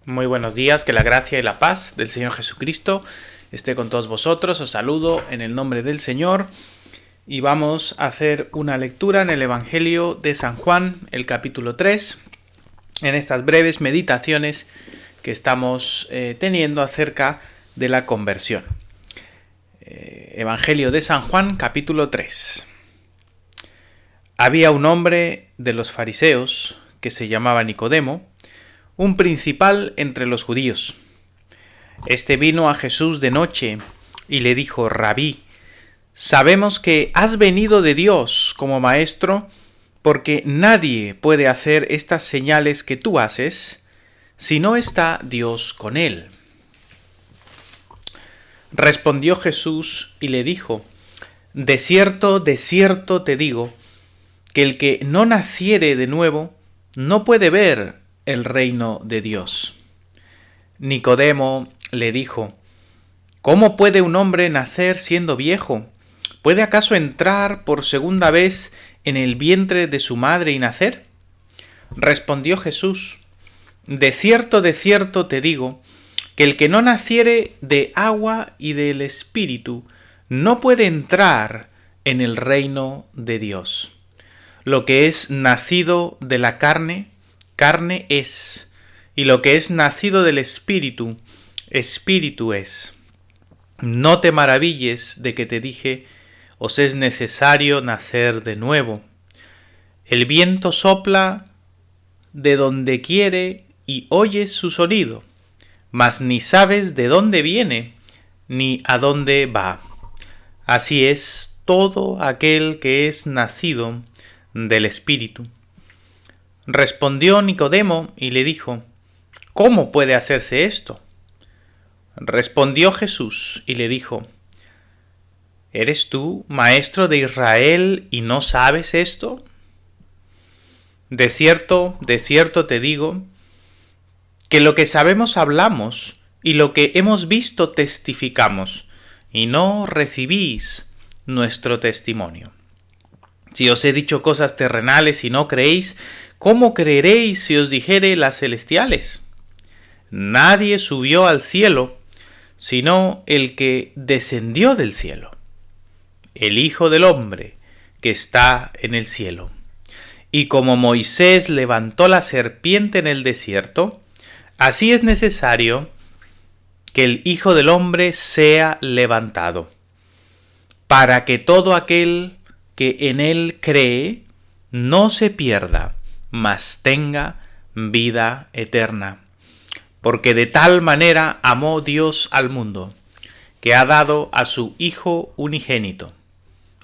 Muy buenos días, que la gracia y la paz del Señor Jesucristo esté con todos vosotros. Os saludo en el nombre del Señor y vamos a hacer una lectura en el Evangelio de San Juan, el capítulo 3, en estas breves meditaciones que estamos teniendo acerca de la conversión. Evangelio de San Juan, capítulo 3. Había un hombre de los fariseos que se llamaba Nicodemo, un principal entre los judíos. Este vino a Jesús de noche y le dijo: Rabí, sabemos que has venido de Dios como maestro, porque nadie puede hacer estas señales que tú haces si no está Dios con él. Respondió Jesús y le dijo: de cierto te digo, que el que no naciere de nuevo no puede ver el reino de Dios. Nicodemo le dijo: ¿cómo puede un hombre nacer siendo viejo? ¿Puede acaso entrar por segunda vez en el vientre de su madre y nacer? Respondió Jesús: de cierto te digo, que el que no naciere de agua y del Espíritu no puede entrar en el reino de Dios. Lo que es nacido de la carne, carne es, y lo que es nacido del Espíritu, Espíritu es. No te maravilles de que te dije: os es necesario nacer de nuevo. El viento sopla de donde quiere y oyes su sonido, mas ni sabes de dónde viene ni a dónde va. Así es todo aquel que es nacido del Espíritu. Respondió Nicodemo y le dijo: ¿cómo puede hacerse esto? Respondió Jesús y le dijo: ¿eres tú maestro de Israel y no sabes esto? De cierto te digo, que lo que sabemos hablamos y lo que hemos visto testificamos, y no recibís nuestro testimonio. Si os he dicho cosas terrenales y no creéis, ¿cómo creeréis si os dijere las celestiales? Nadie subió al cielo, sino el que descendió del cielo, el Hijo del Hombre que está en el cielo. Y como Moisés levantó la serpiente en el desierto, así es necesario que el Hijo del Hombre sea levantado, para que todo aquel que en él cree no se pierda, mas tenga vida eterna. Porque de tal manera amó Dios al mundo, que ha dado a su Hijo unigénito,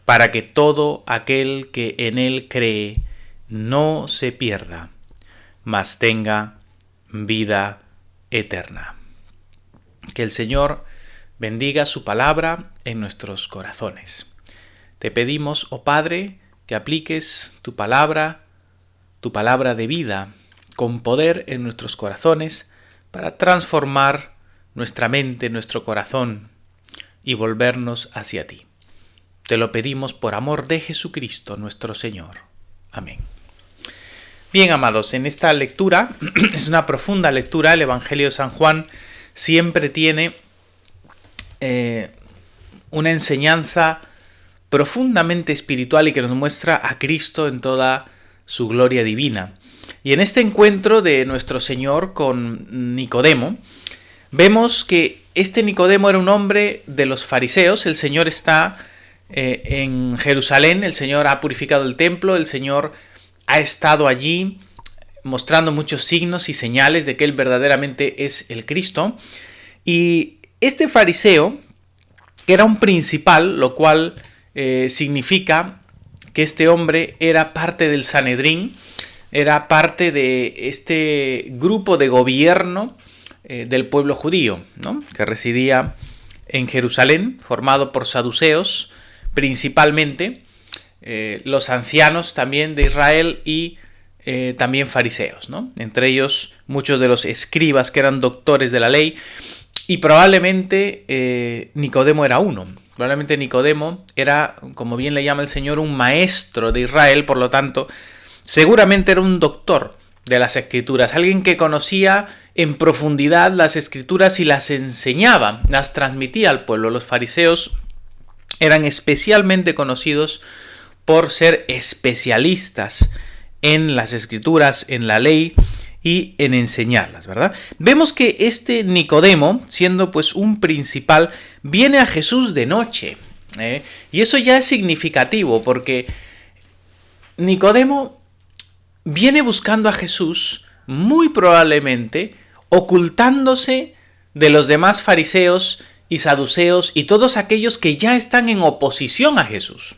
para que todo aquel que en él cree no se pierda, mas tenga vida eterna. Que el Señor bendiga su palabra en nuestros corazones. Te pedimos, oh Padre, que apliques tu palabra de vida, con poder en nuestros corazones, para transformar nuestra mente, nuestro corazón, y volvernos hacia ti. Te lo pedimos por amor de Jesucristo, nuestro Señor. Amén. Bien, amados, en esta lectura, es una profunda lectura, el Evangelio de San Juan siempre tiene una enseñanza profundamente espiritual y que nos muestra a Cristo en toda su gloria divina. Y en este encuentro de nuestro Señor con Nicodemo, vemos que este Nicodemo era un hombre de los fariseos. El Señor está en Jerusalén, el Señor ha purificado el templo, el Señor ha estado allí mostrando muchos signos y señales de que Él verdaderamente es el Cristo. Y este fariseo, que era un principal, lo cual significa que este hombre era parte del Sanedrín, era parte de este grupo de gobierno del pueblo judío, ¿no?, que residía en Jerusalén, formado por saduceos principalmente, los ancianos también de Israel y también fariseos, ¿no?, entre ellos muchos de los escribas que eran doctores de la ley, y probablemente Nicodemo era uno. Probablemente Nicodemo era, como bien le llama el Señor, un maestro de Israel, por lo tanto, seguramente era un doctor de las Escrituras, alguien que conocía en profundidad las Escrituras y las enseñaba, las transmitía al pueblo. Los fariseos eran especialmente conocidos por ser especialistas en las Escrituras, en la ley y en enseñarlas, ¿verdad? Vemos que este Nicodemo, siendo pues un principal, viene a Jesús de noche, y eso ya es significativo porque Nicodemo viene buscando a Jesús muy probablemente ocultándose de los demás fariseos y saduceos y todos aquellos que ya están en oposición a Jesús.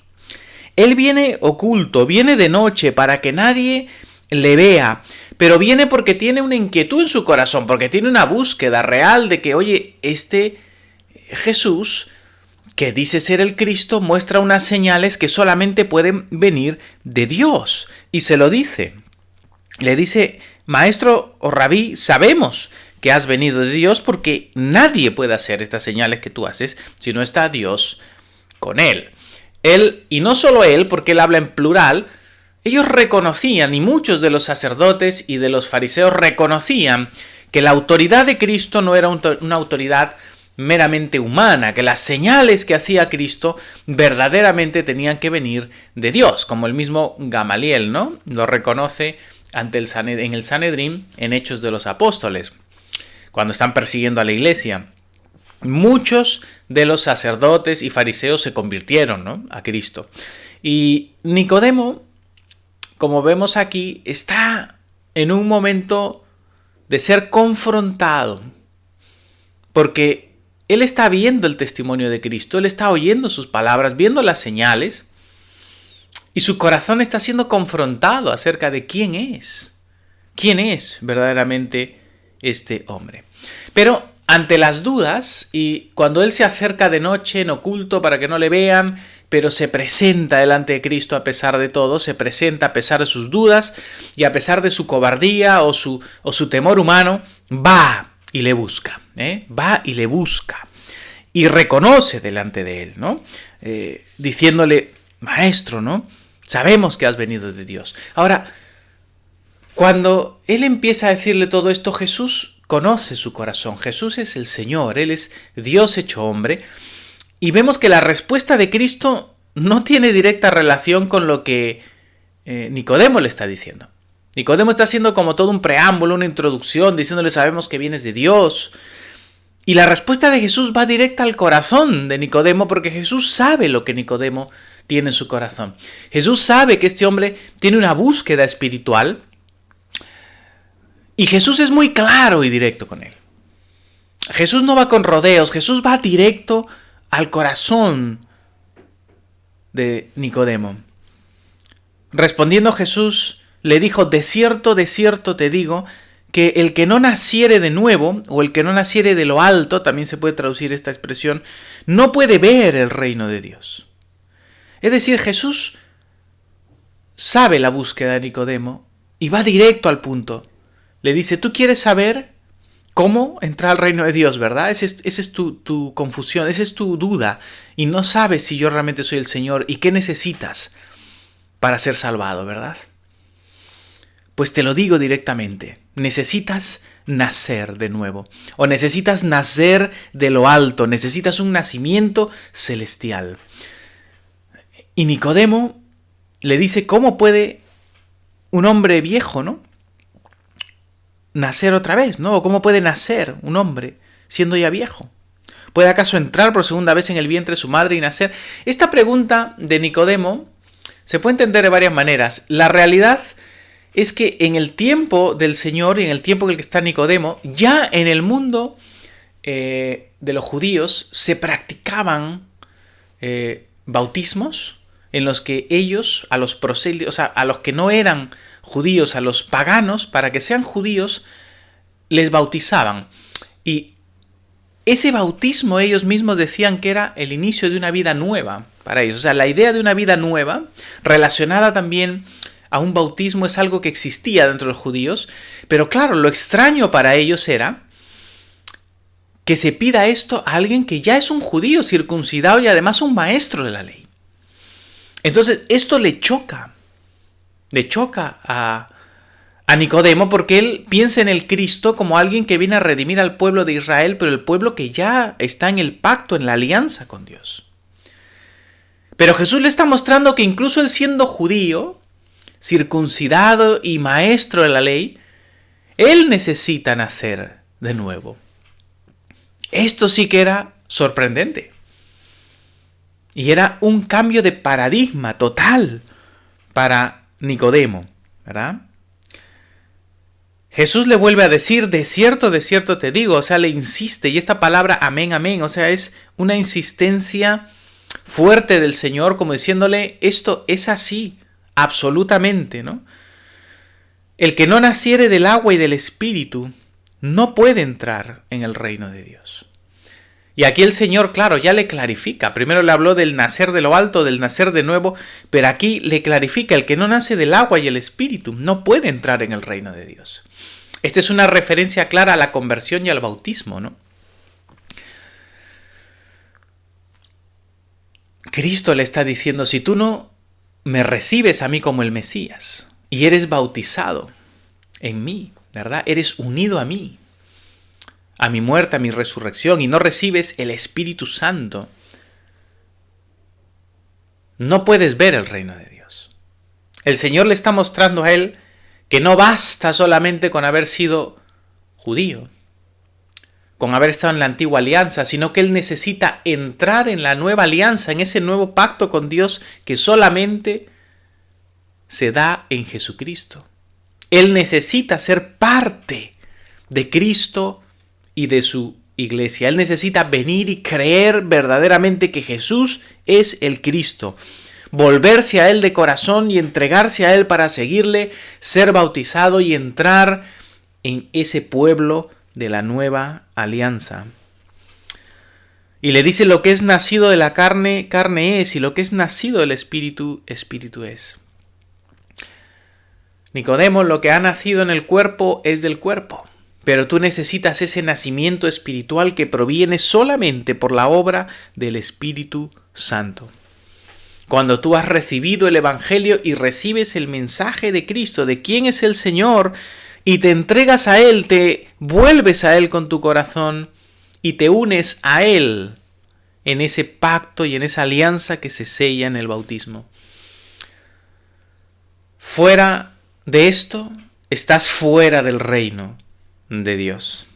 Él viene oculto, viene de noche para que nadie le vea, pero viene porque tiene una inquietud en su corazón, porque tiene una búsqueda real de que, oye, este Jesús, que dice ser el Cristo, muestra unas señales que solamente pueden venir de Dios. Y se lo dice. Le dice, maestro o rabí, sabemos que has venido de Dios porque nadie puede hacer estas señales que tú haces si no está Dios con él. Él, y no solo él, porque él habla en plural, ellos reconocían, y muchos de los sacerdotes y de los fariseos reconocían que la autoridad de Cristo no era una autoridad meramente humana, que las señales que hacía Cristo verdaderamente tenían que venir de Dios, como el mismo Gamaliel, ¿no? Lo reconoce en el Sanedrín, en Hechos de los Apóstoles, cuando están persiguiendo a la iglesia. Muchos de los sacerdotes y fariseos se convirtieron, ¿no?, a Cristo. Y Nicodemo, como vemos aquí, está en un momento de ser confrontado, porque él está viendo el testimonio de Cristo, él está oyendo sus palabras, viendo las señales, y su corazón está siendo confrontado acerca de quién es verdaderamente este hombre. Pero ante las dudas, y cuando él se acerca de noche en oculto para que no le vean, pero se presenta delante de Cristo a pesar de todo, se presenta a pesar de sus dudas y a pesar de su cobardía o su temor humano, va y le busca, va y le busca y reconoce delante de él, ¿no? Diciéndole, maestro, ¿no? Sabemos que has venido de Dios. Ahora, cuando él empieza a decirle todo esto, Jesús conoce su corazón. Jesús es el Señor, Él es Dios hecho hombre. Y vemos que la respuesta de Cristo no tiene directa relación con lo que Nicodemo le está diciendo. Nicodemo está haciendo como todo un preámbulo, una introducción, diciéndole sabemos que vienes de Dios. Y la respuesta de Jesús va directa al corazón de Nicodemo, porque Jesús sabe lo que Nicodemo tiene en su corazón. Jesús sabe que este hombre tiene una búsqueda espiritual, y Jesús es muy claro y directo con él. Jesús no va con rodeos, Jesús va directo al corazón de Nicodemo. Respondiendo Jesús le dijo, de cierto te digo, que el que no naciere de nuevo, o el que no naciere de lo alto, también se puede traducir esta expresión, no puede ver el reino de Dios. Es decir, Jesús sabe la búsqueda de Nicodemo y va directo al punto. Le dice, tú quieres saber cómo entrar al reino de Dios, ¿verdad? Esa es tu confusión, esa es tu duda. Y no sabes si yo realmente soy el Señor y qué necesitas para ser salvado, ¿verdad? Pues te lo digo directamente. Necesitas nacer de nuevo. O necesitas nacer de lo alto. Necesitas un nacimiento celestial. Y Nicodemo le dice, ¿cómo puede un hombre viejo, ¿no?, nacer otra vez, ¿no? ¿O cómo puede nacer un hombre siendo ya viejo? ¿Puede acaso entrar por segunda vez en el vientre de su madre y nacer? Esta pregunta de Nicodemo se puede entender de varias maneras. La realidad es que en el tiempo del Señor y en el tiempo en el que está Nicodemo, ya en el mundo de los judíos se practicaban bautismos en los que ellos, a los prosélitos, o sea, a los que no eran judíos, a los paganos, para que sean judíos, les bautizaban. Y ese bautismo ellos mismos decían que era el inicio de una vida nueva para ellos. O sea, la idea de una vida nueva, relacionada también a un bautismo, es algo que existía dentro de los judíos. Pero claro, lo extraño para ellos era que se pida esto a alguien que ya es un judío circuncidado y además un maestro de la ley. Entonces, esto le choca a a Nicodemo porque él piensa en el Cristo como alguien que viene a redimir al pueblo de Israel, pero el pueblo que ya está en el pacto, en la alianza con Dios. Pero Jesús le está mostrando que incluso él siendo judío, circuncidado y maestro de la ley, él necesita nacer de nuevo. Esto sí que era sorprendente. Y era un cambio de paradigma total para Nicodemo, ¿verdad? Jesús le vuelve a decir, de cierto te digo, o sea, le insiste, y esta palabra amén, amén, o sea, es una insistencia fuerte del Señor, como diciéndole, esto es así, absolutamente, ¿no? El que no naciere del agua y del Espíritu no puede entrar en el reino de Dios. Y aquí el Señor, claro, ya le clarifica. Primero le habló del nacer de lo alto, del nacer de nuevo, pero aquí le clarifica, el que no nace del agua y el Espíritu no puede entrar en el reino de Dios. Esta es una referencia clara a la conversión y al bautismo, ¿no? Cristo le está diciendo, si tú no me recibes a mí como el Mesías y eres bautizado en mí, ¿verdad? Eres unido a mí, a mi muerte, a mi resurrección, y no recibes el Espíritu Santo, no puedes ver el reino de Dios. El Señor le está mostrando a él que no basta solamente con haber sido judío, con haber estado en la antigua alianza, sino que él necesita entrar en la nueva alianza, en ese nuevo pacto con Dios que solamente se da en Jesucristo. Él necesita ser parte de Cristo y de su iglesia. Él necesita venir y creer verdaderamente que Jesús es el Cristo. Volverse a Él de corazón y entregarse a Él para seguirle, ser bautizado y entrar en ese pueblo de la nueva alianza. Y le dice, lo que es nacido de la carne, carne es, y lo que es nacido del Espíritu, Espíritu es. Nicodemo, lo que ha nacido en el cuerpo es del cuerpo, pero tú necesitas ese nacimiento espiritual que proviene solamente por la obra del Espíritu Santo. Cuando tú has recibido el Evangelio y recibes el mensaje de Cristo, de quién es el Señor, y te entregas a Él, te vuelves a Él con tu corazón y te unes a Él en ese pacto y en esa alianza que se sella en el bautismo. Fuera de esto, estás fuera del reino de Dios.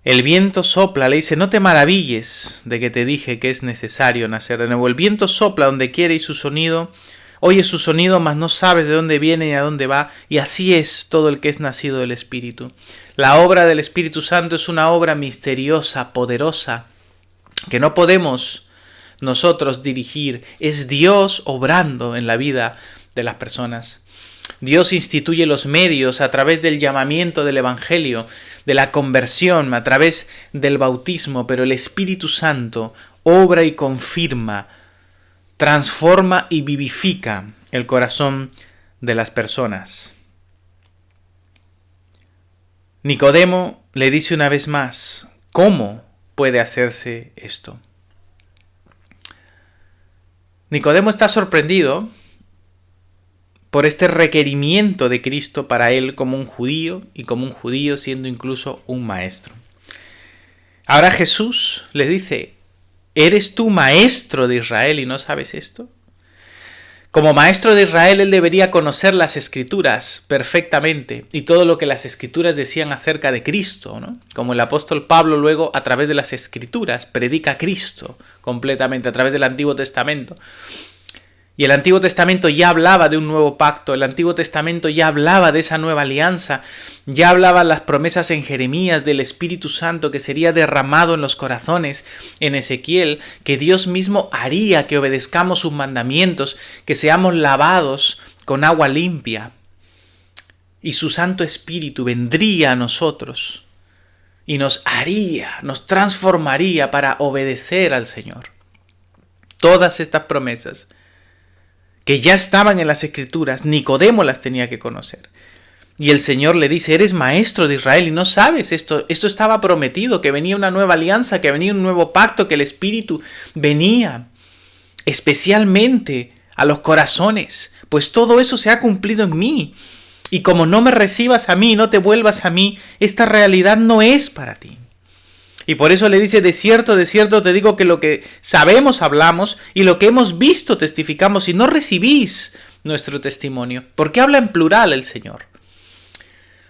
El viento sopla, le dice, no te maravilles de que te dije que es necesario nacer de nuevo. El viento sopla donde quiere y su sonido, oyes su sonido, mas no sabes de dónde viene y a dónde va. Y así es todo el que es nacido del Espíritu. La obra del Espíritu Santo es una obra misteriosa, poderosa, que no podemos nosotros dirigir. Es Dios obrando en la vida de las personas. Dios instituye los medios a través del llamamiento del Evangelio, de la conversión, a través del bautismo, pero el Espíritu Santo obra y confirma, transforma y vivifica el corazón de las personas. Nicodemo le dice una vez más, ¿cómo puede hacerse esto? Nicodemo está sorprendido por este requerimiento de Cristo para él como un judío y como un judío siendo incluso un maestro. Ahora Jesús le dice, ¿eres tú maestro de Israel y no sabes esto? Como maestro de Israel, él debería conocer las Escrituras perfectamente y todo lo que las Escrituras decían acerca de Cristo, ¿no? Como el apóstol Pablo luego a través de las Escrituras predica a Cristo completamente a través del Antiguo Testamento. Y el Antiguo Testamento ya hablaba de un nuevo pacto, el Antiguo Testamento ya hablaba de esa nueva alianza, ya hablaban las promesas en Jeremías del Espíritu Santo que sería derramado en los corazones, en Ezequiel, que Dios mismo haría que obedezcamos sus mandamientos, que seamos lavados con agua limpia. Y su Santo Espíritu vendría a nosotros y nos transformaría para obedecer al Señor. Todas estas promesas que ya estaban en las Escrituras, Nicodemo las tenía que conocer. Y el Señor le dice, eres maestro de Israel y no sabes esto. Esto estaba prometido, que venía una nueva alianza, que venía un nuevo pacto, que el Espíritu venía especialmente a los corazones. Pues todo eso se ha cumplido en mí. Y como no me recibas a mí, no te vuelvas a mí, esta realidad no es para ti. Y por eso le dice, de cierto te digo que lo que sabemos hablamos y lo que hemos visto testificamos y no recibís nuestro testimonio. ¿Por qué habla en plural el Señor?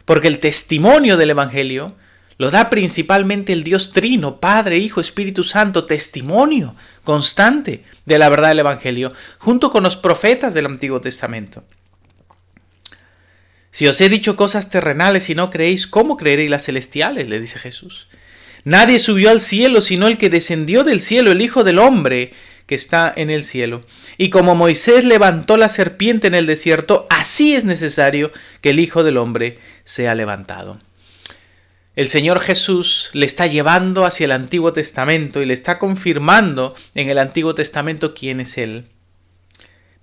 Porque el testimonio del Evangelio lo da principalmente el Dios Trino, Padre, Hijo, Espíritu Santo, testimonio constante de la verdad del Evangelio, junto con los profetas del Antiguo Testamento. Si os he dicho cosas terrenales y no creéis, ¿cómo creeréis las celestiales?, le dice Jesús. Nadie subió al cielo sino el que descendió del cielo, el Hijo del Hombre que está en el cielo. Y como Moisés levantó la serpiente en el desierto, así es necesario que el Hijo del Hombre sea levantado. El Señor Jesús le está llevando hacia el Antiguo Testamento y le está confirmando en el Antiguo Testamento quién es Él.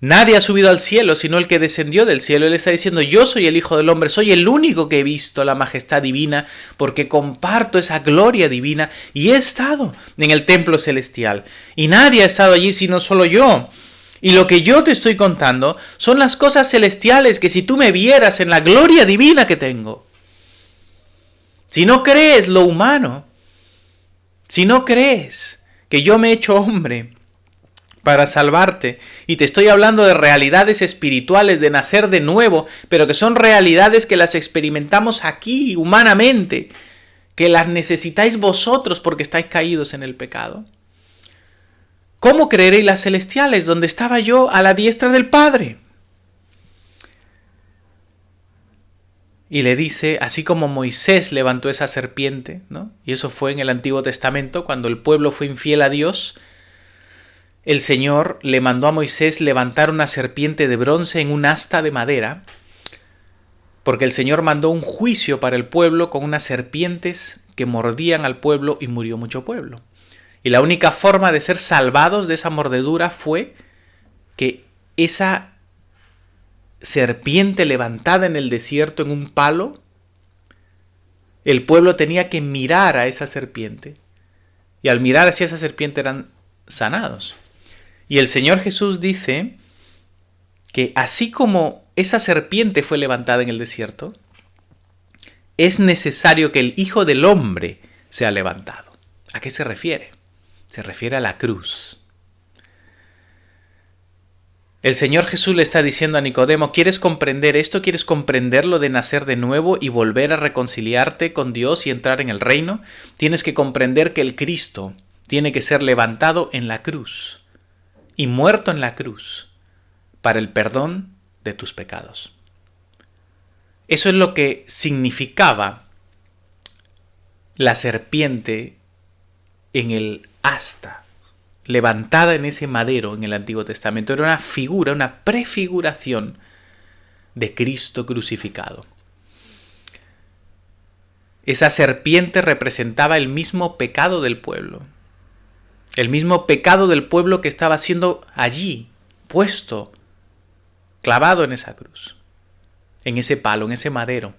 Nadie ha subido al cielo sino el que descendió del cielo. Él está diciendo, yo soy el Hijo del Hombre, soy el único que he visto la majestad divina porque comparto esa gloria divina y he estado en el templo celestial. Y nadie ha estado allí sino solo yo. Y lo que yo te estoy contando son las cosas celestiales que si tú me vieras en la gloria divina que tengo. Si no crees lo humano, si no crees que yo me he hecho hombre para salvarte, y te estoy hablando de realidades espirituales, de nacer de nuevo, pero que son realidades que las experimentamos aquí humanamente, que las necesitáis vosotros porque estáis caídos en el pecado. ¿Cómo creeréis las celestiales donde estaba yo a la diestra del Padre? Y le dice, así como Moisés levantó esa serpiente, ¿no? Y eso fue en el Antiguo Testamento, cuando el pueblo fue infiel a Dios, el Señor le mandó a Moisés levantar una serpiente de bronce en un asta de madera, porque el Señor mandó un juicio para el pueblo con unas serpientes que mordían al pueblo y murió mucho pueblo. Y la única forma de ser salvados de esa mordedura fue que esa serpiente levantada en el desierto en un palo, el pueblo tenía que mirar a esa serpiente. Y al mirar hacia esa serpiente eran sanados. Y el Señor Jesús dice que así como esa serpiente fue levantada en el desierto, es necesario que el Hijo del Hombre sea levantado. ¿A qué se refiere? Se refiere a la cruz. El Señor Jesús le está diciendo a Nicodemo, ¿quieres comprender esto? ¿Quieres comprender lo de nacer de nuevo y volver a reconciliarte con Dios y entrar en el reino? Tienes que comprender que el Cristo tiene que ser levantado en la cruz y muerto en la cruz para el perdón de tus pecados. Eso es lo que significaba la serpiente en el asta, levantada en ese madero en el Antiguo Testamento. Era una figura, una prefiguración de Cristo crucificado. Esa serpiente representaba el mismo pecado del pueblo. El mismo pecado del pueblo que estaba siendo allí, puesto, clavado en esa cruz, en ese palo, en ese madero.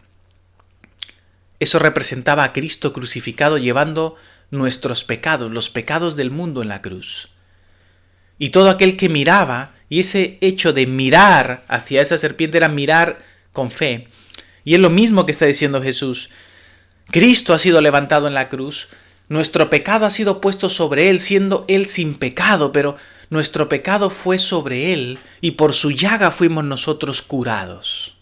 Eso representaba a Cristo crucificado llevando nuestros pecados, los pecados del mundo en la cruz. Y todo aquel que miraba, y ese hecho de mirar hacia esa serpiente era mirar con fe. Y es lo mismo que está diciendo Jesús. Cristo ha sido levantado en la cruz, nuestro pecado ha sido puesto sobre Él, siendo Él sin pecado, pero nuestro pecado fue sobre Él, y por su llaga fuimos nosotros curados.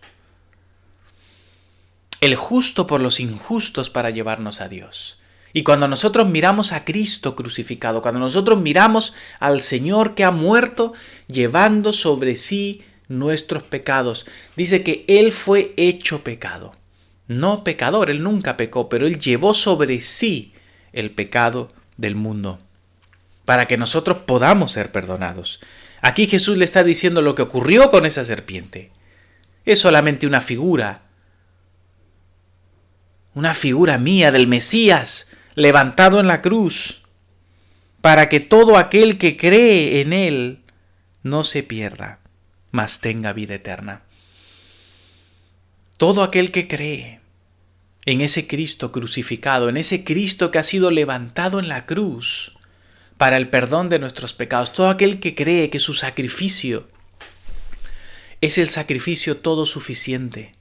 El justo por los injustos para llevarnos a Dios. Y cuando nosotros miramos a Cristo crucificado, cuando nosotros miramos al Señor que ha muerto, llevando sobre sí nuestros pecados, dice que Él fue hecho pecado. No pecador, Él nunca pecó, pero Él llevó sobre sí el pecado del mundo, para que nosotros podamos ser perdonados. Aquí Jesús le está diciendo lo que ocurrió con esa serpiente. Es solamente una figura mía del Mesías, levantado en la cruz, para que todo aquel que cree en Él no se pierda, mas tenga vida eterna. Todo aquel que cree en ese Cristo crucificado, en ese Cristo que ha sido levantado en la cruz para el perdón de nuestros pecados, todo aquel que cree que su sacrificio es el sacrificio todo suficiente,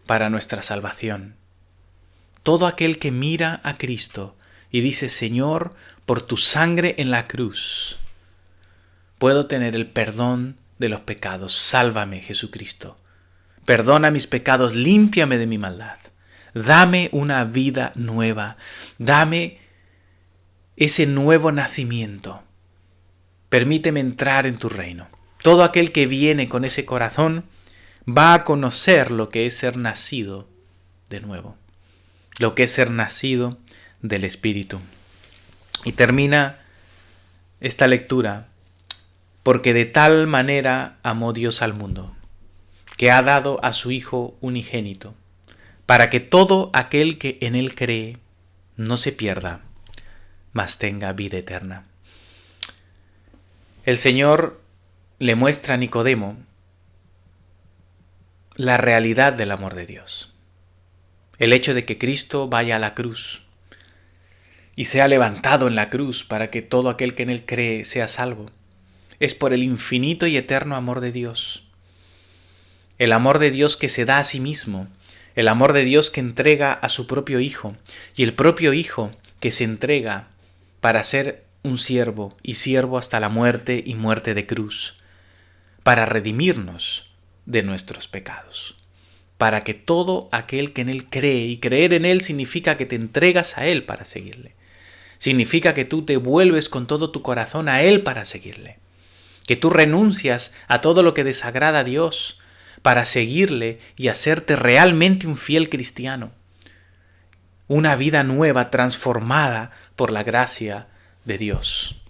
para nuestra salvación. Todo aquel que mira a Cristo y dice: Señor, por tu sangre en la cruz, puedo tener el perdón de los pecados. Sálvame, Jesucristo. Perdona mis pecados, límpiame de mi maldad. Dame una vida nueva. Dame ese nuevo nacimiento. Permíteme entrar en tu reino. Todo aquel que viene con ese corazón va a conocer lo que es ser nacido de nuevo, lo que es ser nacido del Espíritu. Y termina esta lectura: porque de tal manera amó Dios al mundo, que ha dado a su Hijo unigénito, para que todo aquel que en él cree no se pierda, mas tenga vida eterna. El Señor le muestra a Nicodemo la realidad del amor de Dios. El hecho de que Cristo vaya a la cruz y sea levantado en la cruz para que todo aquel que en él cree sea salvo, es por el infinito y eterno amor de Dios. El amor de Dios que se da a sí mismo, el amor de Dios que entrega a su propio Hijo, y el propio Hijo que se entrega para ser un siervo, y siervo hasta la muerte y muerte de cruz, para redimirnos de nuestros pecados, para que todo aquel que en él cree, y creer en él significa que te entregas a él para seguirle, significa que tú te vuelves con todo tu corazón a él para seguirle, que tú renuncias a todo lo que desagrada a Dios para seguirle y hacerte realmente un fiel cristiano, una vida nueva transformada por la gracia de Dios.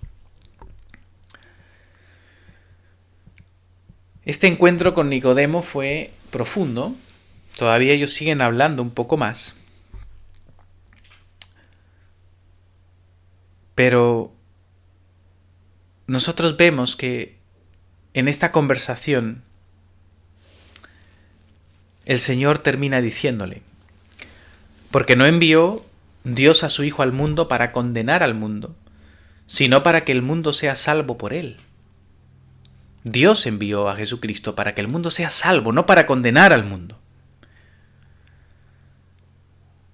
Este encuentro con Nicodemo fue profundo. Todavía ellos siguen hablando un poco más. Pero nosotros vemos que en esta conversación el Señor termina diciéndole: porque no envió Dios a su Hijo al mundo para condenar al mundo, sino para que el mundo sea salvo por él. Dios envió a Jesucristo para que el mundo sea salvo, no para condenar al mundo.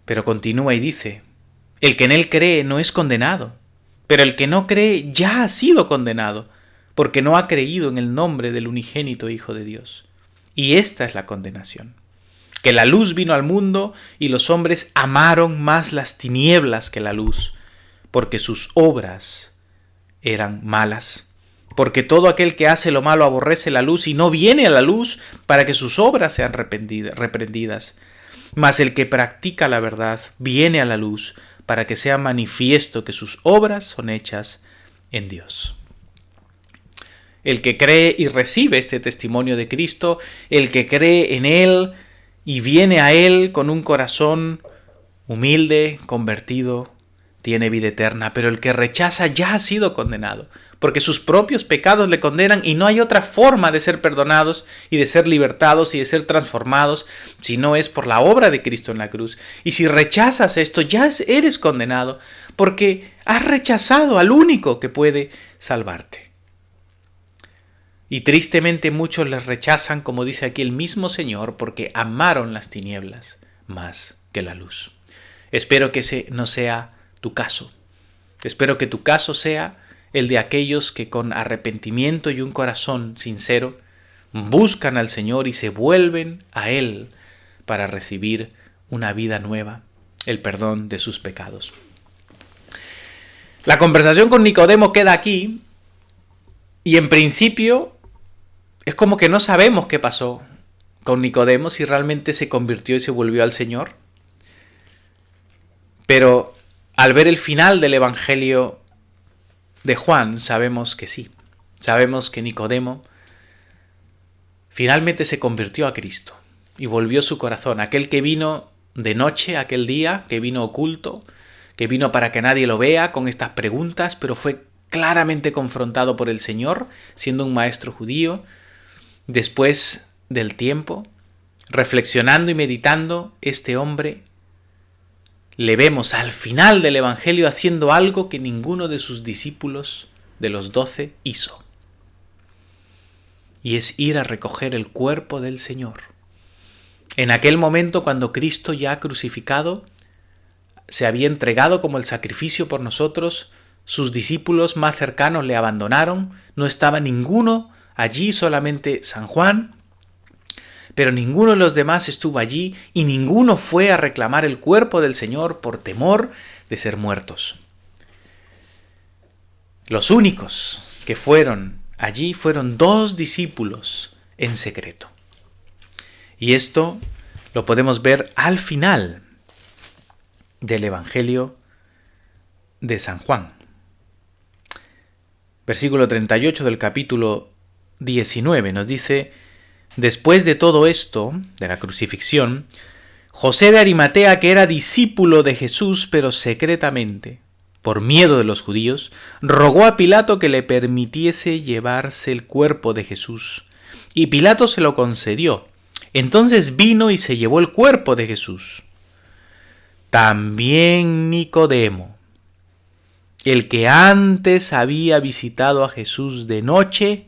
Pero continúa y dice: el que en él cree no es condenado, pero el que no cree ya ha sido condenado, porque no ha creído en el nombre del unigénito Hijo de Dios. Y esta es la condenación: que la luz vino al mundo y los hombres amaron más las tinieblas que la luz, porque sus obras eran malas. Porque todo aquel que hace lo malo aborrece la luz y no viene a la luz para que sus obras sean reprendidas. Mas el que practica la verdad viene a la luz para que sea manifiesto que sus obras son hechas en Dios. El que cree y recibe este testimonio de Cristo, el que cree en Él y viene a Él con un corazón humilde, convertido, tiene vida eterna. Pero el que rechaza ya ha sido condenado, porque sus propios pecados le condenan y no hay otra forma de ser perdonados y de ser libertados y de ser transformados si no es por la obra de Cristo en la cruz. Y si rechazas esto, ya eres condenado, porque has rechazado al único que puede salvarte. Y tristemente muchos les rechazan, como dice aquí el mismo Señor, porque amaron las tinieblas más que la luz. Espero que ese no sea tu caso. Espero que tu caso sea el de aquellos que con arrepentimiento y un corazón sincero buscan al Señor y se vuelven a Él para recibir una vida nueva, el perdón de sus pecados. La conversación con Nicodemo queda aquí y en principio es como que no sabemos qué pasó con Nicodemo, si realmente se convirtió y se volvió al Señor. Pero al ver el final del Evangelio de Juan, sabemos que sí. Sabemos que Nicodemo finalmente se convirtió a Cristo y volvió su corazón. Aquel que vino de noche, aquel día, que vino oculto, que vino para que nadie lo vea con estas preguntas, pero fue claramente confrontado por el Señor, siendo un maestro judío. Después del tiempo, reflexionando y meditando, este hombre le vemos al final del Evangelio haciendo algo que ninguno de sus discípulos de los 12 hizo. Y es ir a recoger el cuerpo del Señor. En aquel momento, cuando Cristo ya crucificado se había entregado como el sacrificio por nosotros, sus discípulos más cercanos le abandonaron, no estaba ninguno allí, solamente San Juan, pero ninguno de los demás estuvo allí y ninguno fue a reclamar el cuerpo del Señor por temor de ser muertos. Los únicos que fueron allí fueron 2 discípulos en secreto. Y esto lo podemos ver al final del Evangelio de San Juan. Versículo 38 del capítulo 19 nos dice: después de todo esto, de la crucifixión, José de Arimatea, que era discípulo de Jesús, pero secretamente, por miedo de los judíos, rogó a Pilato que le permitiese llevarse el cuerpo de Jesús. Y Pilato se lo concedió. Entonces vino y se llevó el cuerpo de Jesús. También Nicodemo, el que antes había visitado a Jesús de noche,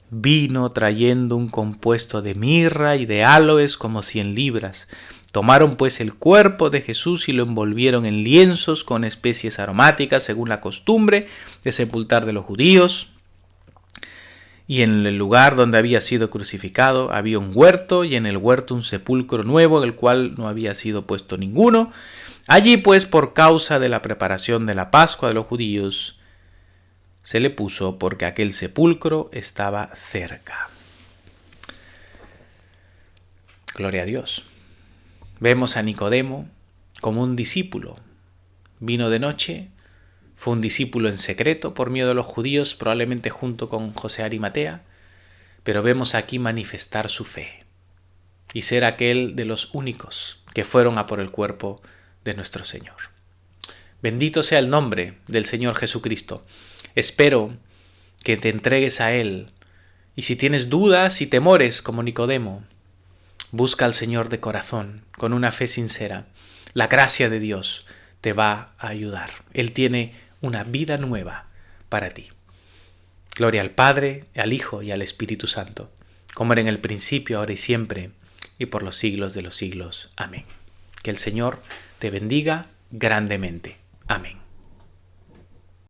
vino trayendo un compuesto de mirra y de áloes como 100 libras. Tomaron pues el cuerpo de Jesús y lo envolvieron en lienzos con especies aromáticas, según la costumbre de sepultar de los judíos. Y en el lugar donde había sido crucificado había un huerto, y en el huerto un sepulcro nuevo, en el cual no había sido puesto ninguno. Allí pues, por causa de la preparación de la Pascua de los judíos, se le puso, porque aquel sepulcro estaba cerca. Gloria a Dios. Vemos a Nicodemo como un discípulo. Vino de noche, fue un discípulo en secreto por miedo a los judíos, probablemente junto con José Arimatea, pero vemos aquí manifestar su fe y ser aquel de los únicos que fueron a por el cuerpo de nuestro Señor. Bendito sea el nombre del Señor Jesucristo. Espero que te entregues a Él, y si tienes dudas y temores como Nicodemo, busca al Señor de corazón, con una fe sincera. La gracia de Dios te va a ayudar. Él tiene una vida nueva para ti. Gloria al Padre, al Hijo y al Espíritu Santo, como era en el principio, ahora y siempre, y por los siglos de los siglos. Amén. Que el Señor te bendiga grandemente. Amén.